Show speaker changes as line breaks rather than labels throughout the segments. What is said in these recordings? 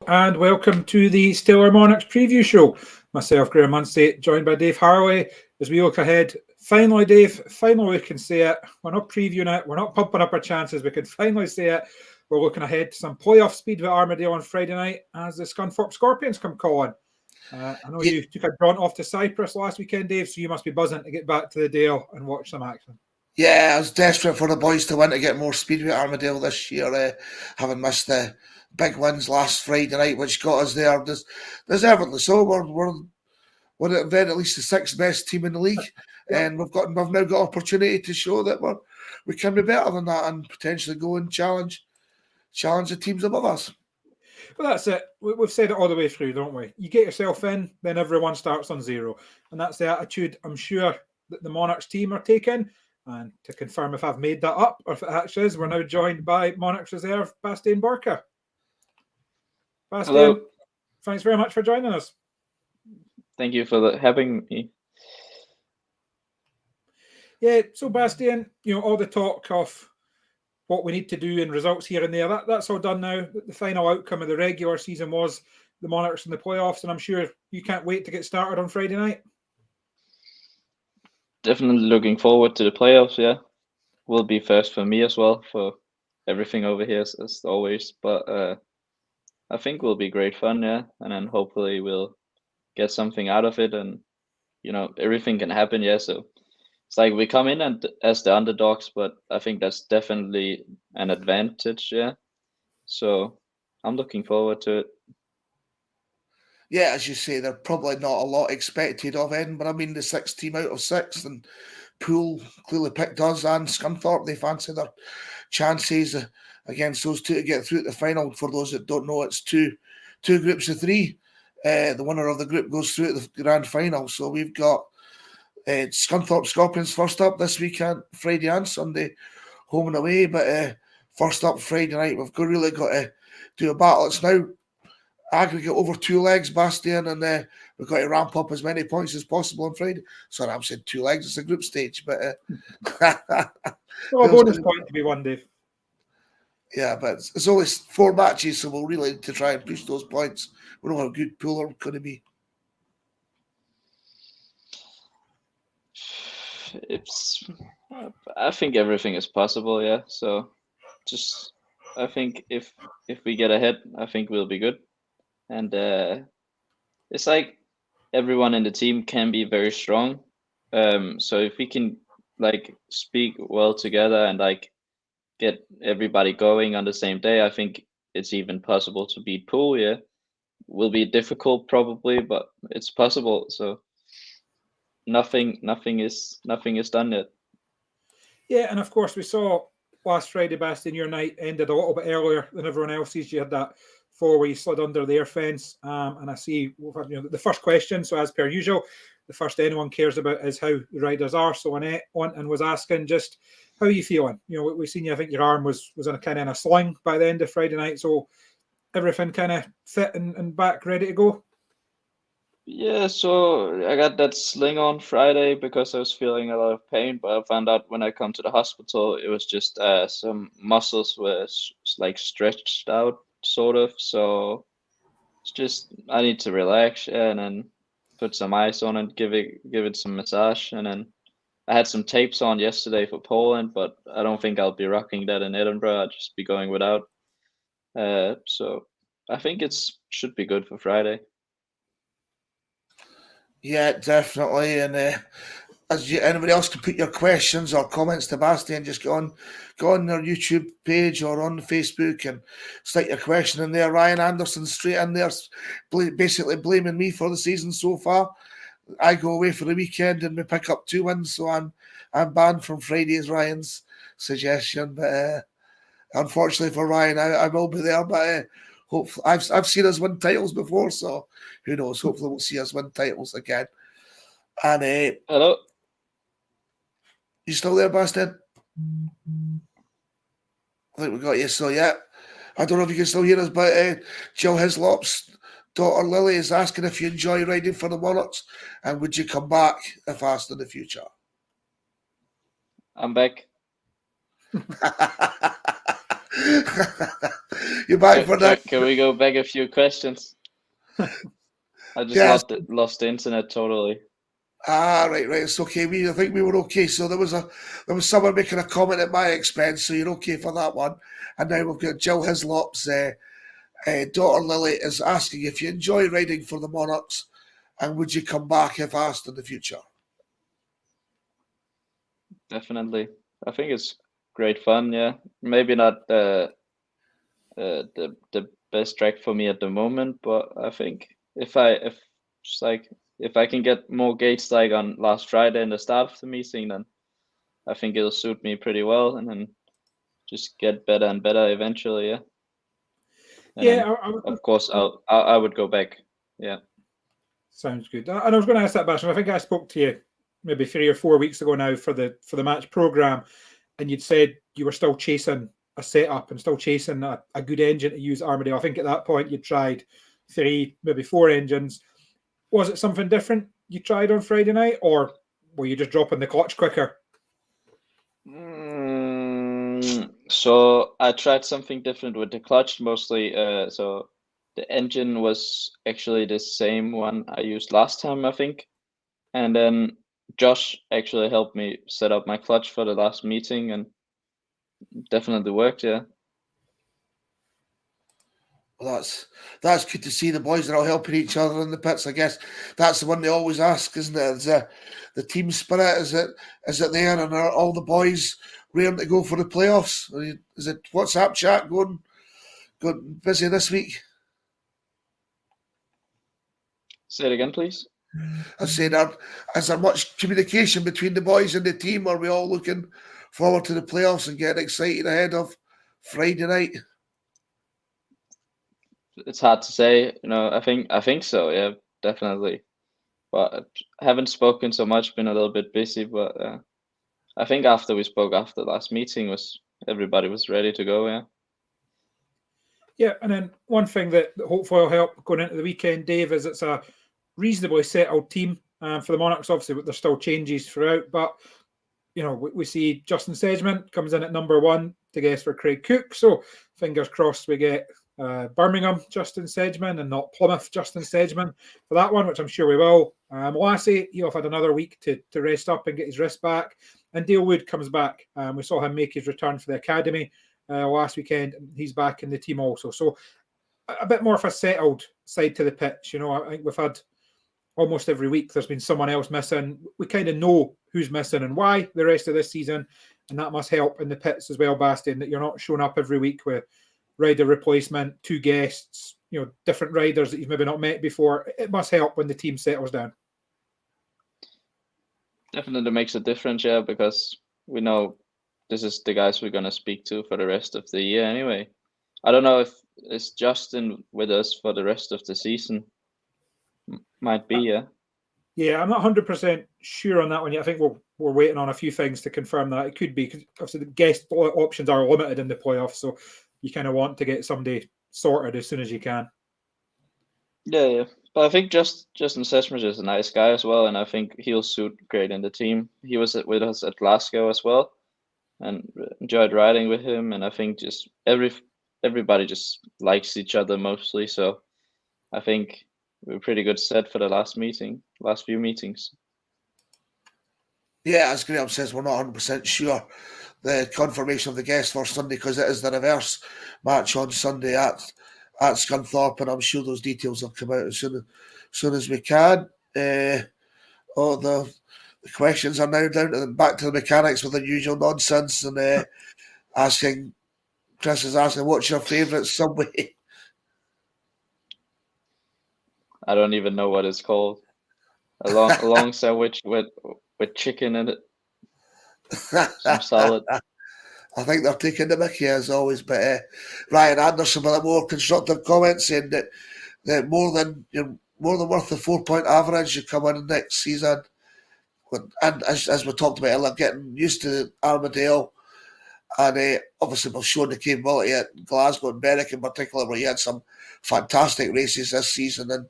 And welcome to the Stellar Monarchs preview show. Myself, Graham Muncie, joined by Dave Harley as we look ahead. Finally, Dave, finally we can say it. We're not previewing it. We're not pumping up our chances. We can finally say it. We're looking ahead to some playoff speed with Armadale on Friday night as the Scunthorpe Scorpions come calling. I know you took a jaunt off to Cyprus last weekend, Dave, so you must be buzzing to get back to the Dale and watch some action.
Yeah, I was desperate for the boys to win to get more speed with Armadale this year, having missed the big wins last Friday night, which got us there. Deservedly so. We're at very least the sixth best team in the league, and we've now got opportunity to show that we can be better than that and potentially go and challenge the teams above us.
Well, that's it. We've said it all the way through, don't we? You get yourself in, then everyone starts on zero. And that's the attitude I'm sure that the Monarchs team are taking. And to confirm if I've made that up or if it actually is, we're now joined by Monarchs reserve Bastian Borke. Bastian, hello. Thanks very much for joining us.
Thank you for having me.
Yeah, so Bastian, all the talk of what we need to do and results here and there, that's all done now. The final outcome of the regular season was the Monarchs in the playoffs, and I'm sure you can't wait to get started on Friday night.
Definitely looking forward to the playoffs, yeah. Will be first for me as well, for everything over here as always. But I think will be great fun, yeah. And then hopefully we'll get something out of it, and everything can happen, yeah. So it's like we come in and as the underdogs, but I think that's definitely an advantage, yeah. So I'm looking forward to it.
Yeah, as you say, there's probably not a lot expected of Edinburgh. I mean, the 6th team out of 6, and Poole clearly picked us and Scunthorpe. They fancy their chances against those two to get through to the final. For those that don't know, it's two groups of 3. The winner of the group goes through to the grand final. So we've got Scunthorpe Scorpions first up this weekend, Friday and Sunday, home and away. But first up Friday night, we've really got to do a battle. It's now aggregate over 2 legs, Bastian, and we've got to ramp up as many points as possible on Friday. Sorry, I'm saying 2 legs. It's a group stage, but
well, a bonus point to be won, Dave.
Yeah, but it's only 4 matches, so we'll really need to try and push those points. We know how good Poole are going to be.
I think everything is possible, yeah. So I think if we get ahead, I think we'll be good. And it's like everyone in the team can be very strong. So if we can speak well together and get everybody going on the same day, I think it's even possible to beat Poole. Yeah, will be difficult probably, but it's possible. So nothing is done yet.
Yeah, and of course we saw last Friday, Bastian, your night ended a little bit earlier than everyone else's. You had that 4 where you slid under their fence, and I see the first question. So as per usual, the first anyone cares about is how the riders are. So Annette went and was asking just how are you feeling? We've seen you. I think your arm was in a sling by the end of Friday night. So everything kind of fit and back ready to go.
Yeah, so I got that sling on Friday because I was feeling a lot of pain, but I found out when I come to the hospital, it was just some muscles were stretched out, sort of. So it's just I need to relax and then put some ice on and give it some massage. And then I had some tapes on yesterday for Poland, but I don't think I'll be rocking that in Edinburgh. I'll just be going without. So I think should be good for Friday.
Yeah, definitely. And anybody else can put your questions or comments to Bastian, just go on their YouTube page or on Facebook and stick your question in there. Ryan Anderson straight in there, basically blaming me for the season so far. I go away for the weekend and we pick up 2 wins, so I'm banned from Friday's Ryan's suggestion. But unfortunately for Ryan, I will be there. But hopefully, I've seen us win titles before, so who knows? Hopefully, we'll see us win titles again. And
hello,
you still there, Bastian? I think we got you. So yeah, I don't know if you can still hear us, but Jill Hislop's daughter Lily is asking if you enjoy riding for the Monarchs and would you come back if asked in the future.
I'm back.
You back for that?
Can we go back a few questions? I just
Yes.
lost the internet totally.
Right. It's okay. I think we were okay. So there was someone making a comment at my expense, so you're okay for that one. And now we've got Jill Hislop's daughter Lily is asking if you enjoy riding for the Monarchs, and would you come back if asked in the future?
Definitely. I think it's great fun. Yeah, maybe not the best track for me at the moment, but I think if I can get more gates like on last Friday in the start of the meeting, then I think it'll suit me pretty well, and then just get better and better eventually. Yeah. And
Yeah,
then, of course, I would go back. Yeah.
Sounds good. And I was going to ask that, Bastian. I think I spoke to you maybe 3 or 4 weeks ago now for the match program, and you'd said you were still chasing a setup and still chasing a good engine to use Armadale. I think at that point you tried 3, maybe 4 engines. Was it something different you tried on Friday night, or were you just dropping the clutch quicker?
So I tried something different with the clutch mostly. So the engine was actually the same one I used last time, I think. And then Josh actually helped me set up my clutch for the last meeting, and definitely worked. Yeah.
Well, that's good to see. The boys are all helping each other in the pits. I guess that's the one they always ask, isn't it? Is the team spirit? Is it there? And are all the boys ready to go for the playoffs? Is it WhatsApp chat going busy this week?
Say it again, please.
I said, is there much communication between the boys and the team? Are we all looking forward to the playoffs and getting excited ahead of Friday night?
It's hard to say. I think so. Yeah, definitely. But I haven't spoken so much. Been a little bit busy, but I think after we spoke after the last meeting, everybody was ready to go. Yeah.
Yeah, and then one thing that hopefully will help going into the weekend, Dave, is it's a reasonably settled team for the Monarchs. Obviously, there's still changes throughout, but we see Justin Sedgman comes in at number 1 to guess for Craig Cook. So fingers crossed we get Birmingham Justin Sedgman and not Plymouth Justin Sedgman for that one, which I'm sure we will. Lassie, he'll have had another week to rest up and get his wrist back. And Dale Wood comes back. We saw him make his return for the academy last weekend. He's back in the team also. So a bit more of a settled side to the pitch. I think we've had almost every week there's been someone else missing. We kind of know who's missing and why the rest of this season, and that must help in the pits as well, Bastian, that you're not showing up every week with rider replacement, 2 guests, different riders that you've maybe not met before. It must help when the team settles down.
Definitely makes a difference, yeah, because we know this is the guys we're going to speak to for the rest of the year anyway. I don't know if it's Justin with us for the rest of the season. Might be, yeah.
Yeah, I'm not 100% sure on that one yet. I think we're waiting on a few things to confirm that. It could be, because obviously the guest options are limited in the playoffs, so you kind of want to get somebody sorted as soon as you can.
Yeah. But I think Justin Sedgman is a nice guy as well, and I think he'll suit great in the team. He was with us at Glasgow as well, and enjoyed riding with him. And I think just everybody just likes each other mostly. So I think we're pretty good set for the last few meetings.
Yeah, as Graham says, we're not 100% sure the confirmation of the guest for Sunday, because it is the reverse match on Sunday at Scunthorpe, and I'm sure those details will come out as soon as we can. The questions are now back to the mechanics with the usual nonsense, and Chris is asking, what's your favourite Subway?
I don't even know what it's called. A long sandwich with chicken in it, some salad.
I think they're taking the mickey as always, but Ryan Anderson with a more constructive comment saying that more than worth the 4-point average you come in next season. And as we talked about earlier, getting used to Armadale, and obviously we've shown the capability at Glasgow and Berwick in particular, where you had some fantastic races this season, and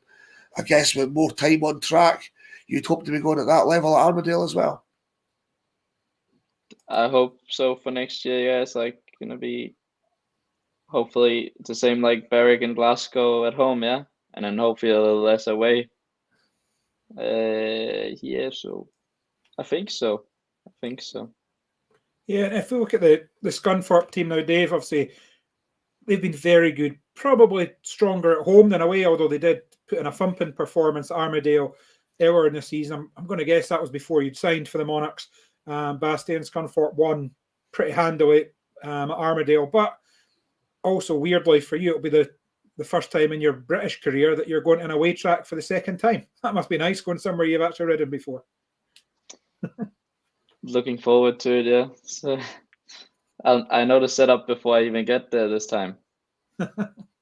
I guess with more time on track, you'd hope to be going at that level at Armadale as well.
I hope so for next year. Yeah, it's like gonna be hopefully it's the same like Berwick and Glasgow at home, yeah, and then hopefully a little less away. Yeah, so I think so.
Yeah, and if we look at the Scunthorpe team now, Dave, obviously they've been very good. Probably stronger at home than away, although they did put in a thumping performance at Armadale earlier in the season. I'm going to guess that was before you'd signed for the Monarchs. Bastian Scunthorpe won pretty handily at Armadale, but also weirdly for you, it'll be the first time in your British career that you're going to an away track for the second time. That must be nice, going somewhere you've actually ridden before.
Looking forward to it, yeah. So I know the setup before I even get there this time.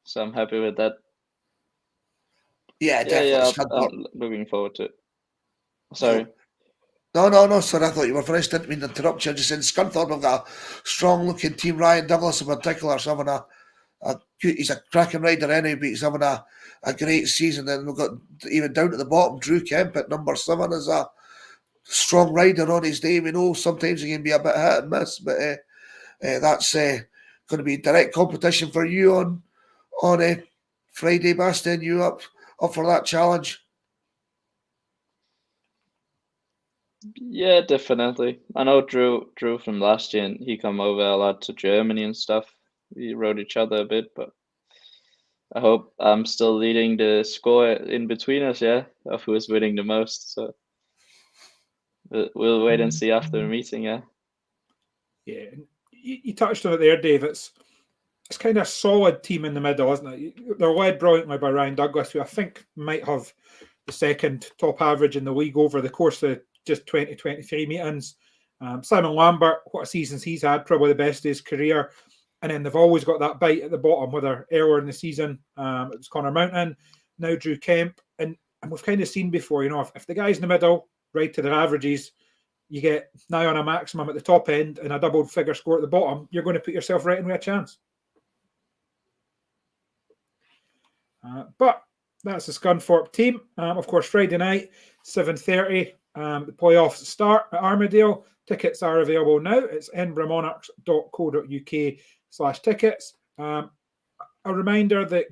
So I'm happy with that.
Yeah, definitely.
I'm looking forward to it. Sorry.
No, sorry, I thought you were finished. Didn't mean to interrupt you. I'm just saying Scunthorpe have got a strong looking team. Ryan Douglas in particular is having he's a cracking rider anyway, but he's having a great season. And we've got even down at the bottom, Drew Kemp at number 7 is a strong rider on his day. We know sometimes he can be a bit hit and miss, but that's going to be direct competition for you on Friday, Bastian. You up for that challenge?
Yeah, definitely. I know Drew from last year, and he come over a lot to Germany and stuff. We rode each other a bit, but I hope I'm still leading the score in between us, yeah, of who is winning the most. So we'll wait and see after the meeting, yeah.
Yeah, you touched on it there, Dave. It's kind of a solid team in the middle, isn't it? They're led brilliantly by Ryan Douglas, who I think might have the second top average in the league over the course of just 2023 meetings. Simon Lambert, what a season he's had, probably the best of his career. And then they've always got that bite at the bottom, whether earlier in the season it was Connor Mountain, now Drew Kemp. And we've kind of seen before, if the guys in the middle ride to their averages, you get now on a maximum at the top end and a double figure score at the bottom, you're going to put yourself right in with a chance. But that's the Scunthorpe team. Of course, Friday night, 7:30, the playoffs start at Armadale. Tickets are available now. It's edinburghmonarchs.co.uk/tickets. A reminder that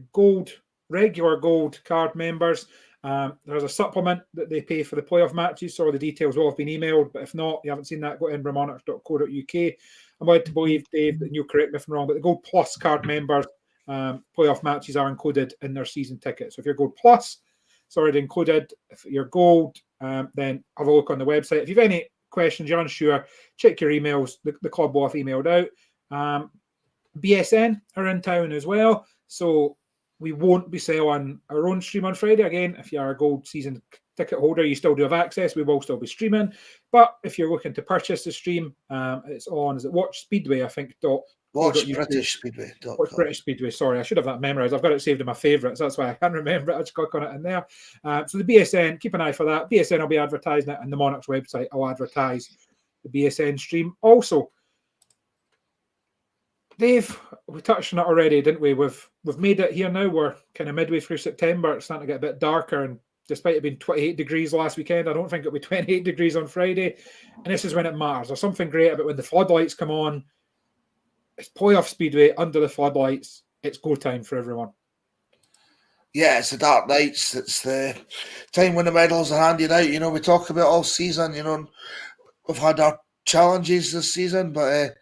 regular gold card members, there's a supplement that they pay for the playoff matches, so all the details will have been emailed, but if not, you haven't seen that, go to edinburghmonarchs.co.uk. I'm led to believe, Dave, that you'll correct me if I'm wrong, but the Gold Plus card members, playoff matches are included in their season ticket. So if you're Gold Plus, it's already included. If you're Gold, then have a look on the website. If you've any questions, you're unsure, check your emails. The club will have emailed out. BSN are in town as well, so we won't be selling our own stream on Friday. Again, if you are a Gold season ticket holder, you still do have access. We will still be streaming. But if you're looking to purchase the stream, it's on, is it Watch Speedway, I think,
Watch British Speedway.
Watch British Speedway. Sorry, I should have that memorised. I've got it saved in my favourites. That's why I can't remember it. I just click on it in there. So the BSN, keep an eye for that. BSN will be advertising it, and the Monarchs website will advertise the BSN stream. Also, Dave, we touched on it already, didn't we? We've made it here now. We're kind of midway through September. It's starting to get a bit darker, and despite it being 28 degrees last weekend, I don't think it'll be 28 degrees on Friday. And this is when it matters. There's something great about when the floodlights come on. It's playoff speedway under the floodlights. It's go time for everyone.
Yeah, it's the dark nights. It's the time when the medals are handed out. We talk about all season. We've had our challenges this season, but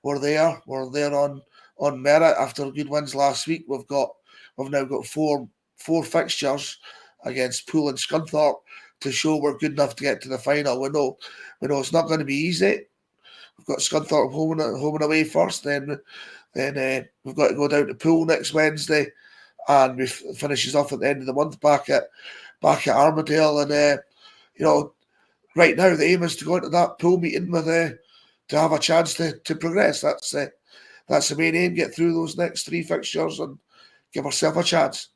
we're there. We're there on merit after good wins last week. We've now got four fixtures against Poole and Scunthorpe to show we're good enough to get to the final. We know it's not going to be easy. We've got Scunthorpe home and away first. Then we've got to go down to Poole next Wednesday, and we finishes off at the end of the month back at Armadale. And right now the aim is to go into that Poole meeting with to have a chance to progress. That's the main aim. Get through those next 3 fixtures and give ourselves a chance.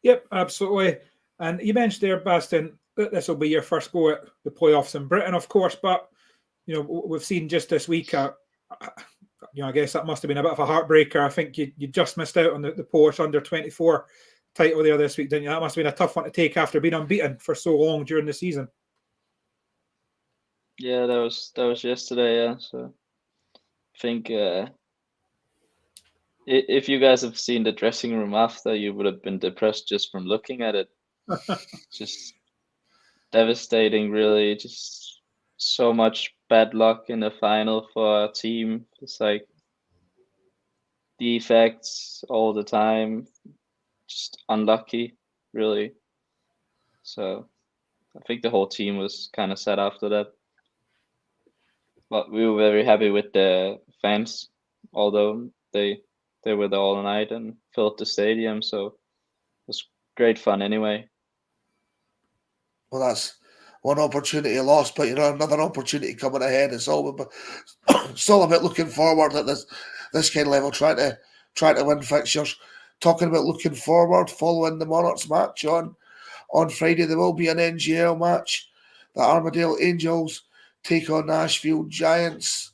Yep, absolutely. And you mentioned there, Bastian, that this will be your first go at the playoffs in Britain, of course, but we've seen just this week, I guess that must have been a bit of a heartbreaker. I think you just missed out on the Polish under-24 title there this week, didn't you? That must have been a tough one to take after being unbeaten for so long during the season.
Yeah, that was yesterday, yeah. So I think If you guys have seen the dressing room after, you would have been depressed just from looking at it. Just devastating, really. Just so much bad luck in the final for our team. It's like defects all the time. Just unlucky, really. So I think the whole team was kind of sad after that. But we were very happy with the fans, although they were there all night and filled the stadium. So it was great fun anyway.
Well, that's one opportunity lost, but another opportunity coming ahead. It's all about looking forward at this kind of level, trying to win fixtures. Talking about looking forward, following the Monarchs match on Friday, there will be an NGL match. The Armadale Angels take on Ashfield Giants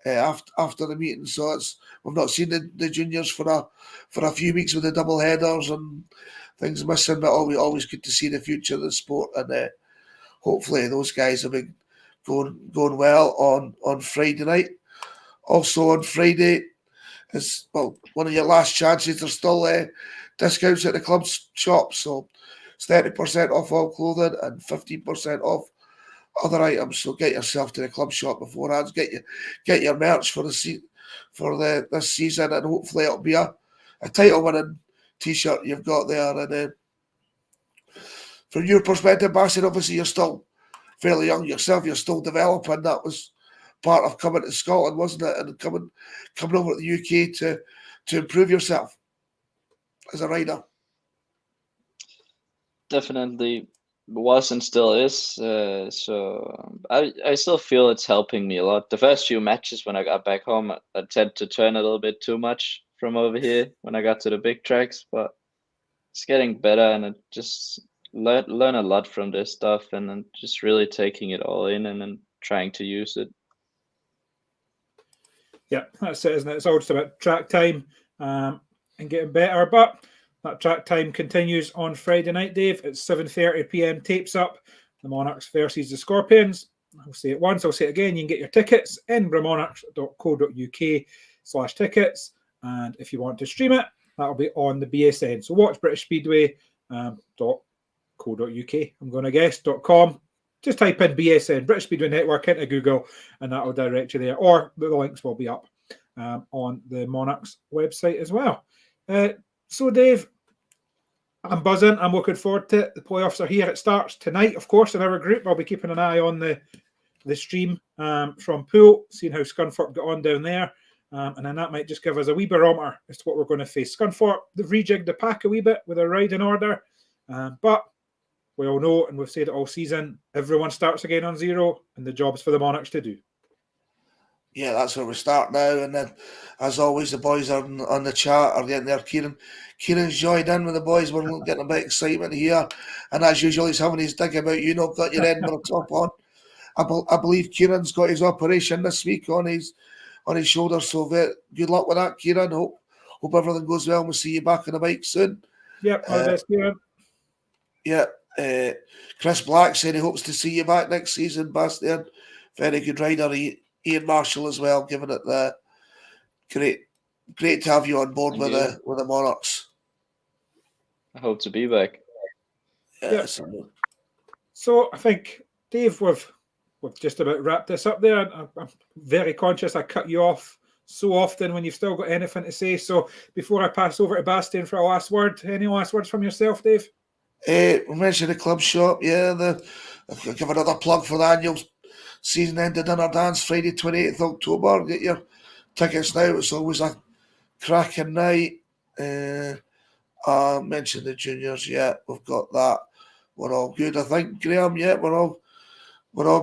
after the meeting. So we've not seen the juniors for a few weeks with the double headers and things missing, but always good to see the future of the sport, and hopefully those guys have been going well on Friday night. Also on Friday is one of your last chances. There's still discounts at the club shop, so it's 30% off all clothing and 15% off other items. So get yourself to the club shop beforehand. Get your merch for this season, and hopefully it'll be a title winning T-shirt you've got there. And from your perspective, Bastian, obviously you're still fairly young yourself. You're still developing. That was part of coming to Scotland, wasn't it? And coming over to the UK to improve yourself as a rider.
Definitely was and still is. So I still feel it's helping me a lot. The first few matches when I got back home, I tend to turn a little bit too much from over here when I got to the big tracks, but it's getting better, and I just learn a lot from this stuff, and then just really taking it all in and then trying to use it.
Yeah, that's it, isn't it? It's all just about track time and getting better. But that track time continues on Friday night, Dave. It's 7:30 p.m. Tapes up. The Monarchs versus the Scorpions. I'll say it once, I'll say it again. You can get your tickets in edinburghmonarchs.co.uk/tickets. And if you want to stream it, that'll be on the BSN. So watch British Speedway .co.uk, I'm going to guess, .com. Just type in BSN, British Speedway Network, into Google, and that'll direct you there. Or the links will be up on the Monarchs website as well. So, Dave, I'm buzzing. I'm looking forward to it. The playoffs are here. It starts tonight, of course, in our group. I'll be keeping an eye on the stream from Poole, seeing how Scunthorpe got on down there. And then that might just give us a wee barometer as to what we're going to face. Scunthorpe, they've rejigged the pack a wee bit with their riding order. But we all know, and we've said it all season, everyone starts again on zero, and the job's for the Monarchs to do.
Yeah, that's where we start now. And then, as always, the boys are on the chat are getting there. Kieran's joined in with the boys. We're getting a bit of excitement here. And as usual, he's having his dig about you not got your Edinburgh top on. I believe Kieran's got his operation this week on his shoulder. So good luck with that, Kieran. Hope everything goes well. We'll see you back on the bike soon.
Yep, all the best, Kieran.
Yeah. Chris Black said he hopes to see you back next season, Bastian. Very good rider. Ian Marshall as well, giving it the great to have you on board with the Monarchs.
I hope to be back.
Yeah. So I think, Dave, we've just about wrapped this up there. I'm very conscious I cut you off so often when you've still got anything to say. So before I pass over to Bastian for a last word, any last words from yourself, Dave?
We mentioned the club shop. Yeah, I'll give another plug for the annual season ended dinner dance Friday 28th October. Get your tickets now. It's always a cracking night. Mentioned the juniors. Yeah, we've got that. We're all good, I think, Graham. Yeah, we're all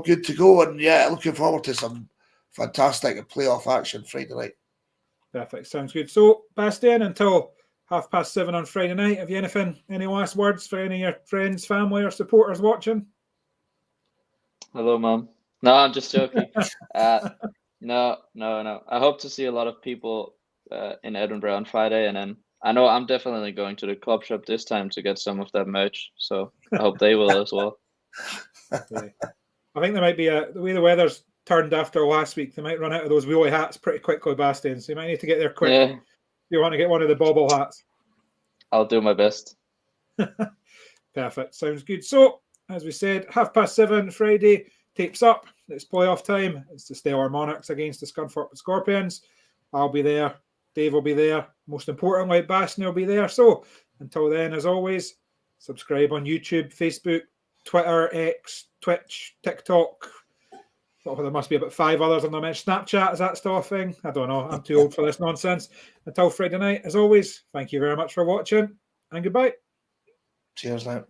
good to go. And yeah, looking forward to some fantastic playoff action Friday night.
Perfect. Sounds good. So, Bastian, until 7:30 on Friday night, have you any last words for any of your friends, family, or supporters watching?
Hello, Mum. No, I'm just joking. No. I hope to see a lot of people in Edinburgh on Friday, and then I know I'm definitely going to the club shop this time to get some of that merch. So I hope they will as well.
Yeah. I think there might be the way the weather's turned after last week, they might run out of those wheelie hats pretty quickly, Bastian. So you might need to get there quick.
Yeah.
You want to get one of the bobble hats?
I'll do my best.
Perfect. Sounds good. So, as we said, 7:30 Friday, tapes up. It's playoff time. It's the Stellar Monarchs against the Scunthorpe Scorpions. I'll be there. Dave will be there. Most importantly, Bastian will be there. So, until then, as always, subscribe on YouTube, Facebook, Twitter, X, Twitch, TikTok. There must be about 5 others on the mention. Snapchat, is that still a thing? I don't know. I'm too old for this nonsense. Until Friday night, as always, thank you very much for watching, and goodbye.
Cheers now.